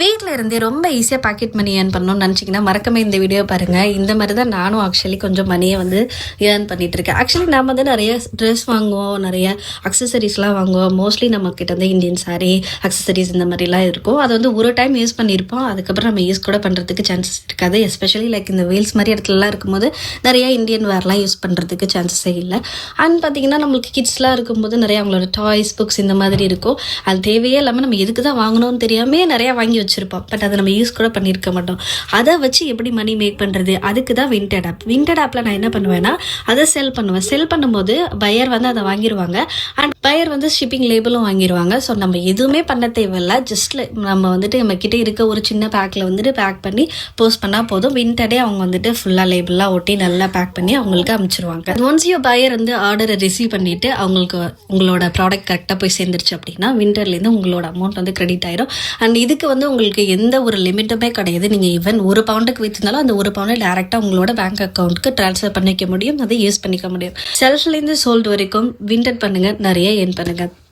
வீட்டில் இருந்தே ரொம்ப ஈஸியாக பாக்கெட் மணி ஏர்ன் பண்ணணும்னு நினச்சிங்கன்னா மறக்காம இந்த வீடியோ பாருங்கள். இந்த மாதிரி தான் நானும் ஆக்சுவலி கொஞ்சம் மணியை வந்து ஏர்ன் பண்ணிட்டு இருக்கேன். ஆக்சுவலி நம்ம வந்து நிறைய ட்ரெஸ் வாங்குவோம், நிறைய அக்சசரிஸ்லாம் வாங்குவோம். மோஸ்ட்லி நம்ம கிட்ட வந்து இந்தியன் சாரீ அக்சசரிஸ் இந்த மாதிரிலாம் இருக்கும். அதை வந்து ஒரு டைம் யூஸ் பண்ணியிருப்போம், அதுக்கப்புறம் நம்ம யூஸ் கூட பண்ணுறதுக்கு சான்சஸ் இருக்காது. எஸ்பெஷலி லைக் இந்த வேல்ஸ் மாதிரி இடத்துலலாம் இருக்கும்போது நிறைய இந்தியன் வேர்லாம் யூஸ் பண்ணுறதுக்கு சான்சஸே இல்லை. அண்ட் பார்த்தீங்கன்னா நம்மளுக்கு கிட்ஸ்லாம் இருக்கும்போது நிறைய அவங்களோட டாய்ஸ், புக்ஸ் இந்த மாதிரி இருக்கும். அது தேவையே இல்லாமல் நம்ம எதுக்கு தான் வாங்கணும்னு தெரியாமே நிறையா வாங்கி வச்சிருப்போம். பட் அதை நம்ம யூஸ் கூட பண்ணியிருக்க மாட்டோம். அதை வச்சு எப்படி மணி மேக் பண்ணுறது, அதுக்கு தான் விண்டட் ஆப். விண்டட் ஆப்பில் நான் என்ன பண்ணுவேன்னா அதை செல் பண்ணுவேன். செல் பண்ணும்போது பையர் வந்து அதை வாங்கிடுவாங்க. அண்ட் பையர் வந்து ஷிப்பிங் லேபிளும் வாங்கிடுவாங்க. ஸோ நம்ம எதுவுமே பண்ண தேவையில்லை. ஜஸ்ட் நம்ம வந்துட்டு நம்ம கிட்டே இருக்க ஒரு சின்ன பேக்கில் வந்துட்டு பேக் பண்ணி போஸ்ட் பண்ணால் போதும். விண்டடே அவங்க வந்துட்டு ஃபுல்லாக லேபிளாக ஒட்டி நல்லா பேக் பண்ணி அவங்களுக்கு அனுப்பிச்சிருவாங்க. ஒன்ஸ் யூ பையர் வந்து ஆர்டரை ரிசீவ் பண்ணிவிட்டு அவங்களுக்கு உங்களோட ப்ராடக்ட் கரெக்டாக போய் சேர்ந்துருச்சு அப்படின்னா விண்டர்லேருந்து உங்களோட அமௌண்ட் வந்து கிரெடிட் ஆயிடும். அண்ட் இதுக்கு வந்து உங்களுக்கு எந்த ஒரு லிமிட்டுமே கிடையாது. நீங்கள் ஈவன் ஒரு பவுண்டுக்கு விற்றுனாலும் அந்த ஒரு பவுண்டை டேரெக்டாக உங்களோட பேங்க் அக்கௌண்ட்டுக்கு ட்ரான்ஸ்ஃபர் பண்ணிக்க முடியும், அதை யூஸ் பண்ணிக்க முடியும். செல்ஃப்லேருந்து சோல்டு வரைக்கும் விண்டட் பண்ணுங்கள், நிறைய ஏர்ன் பண்ணுங்கள்.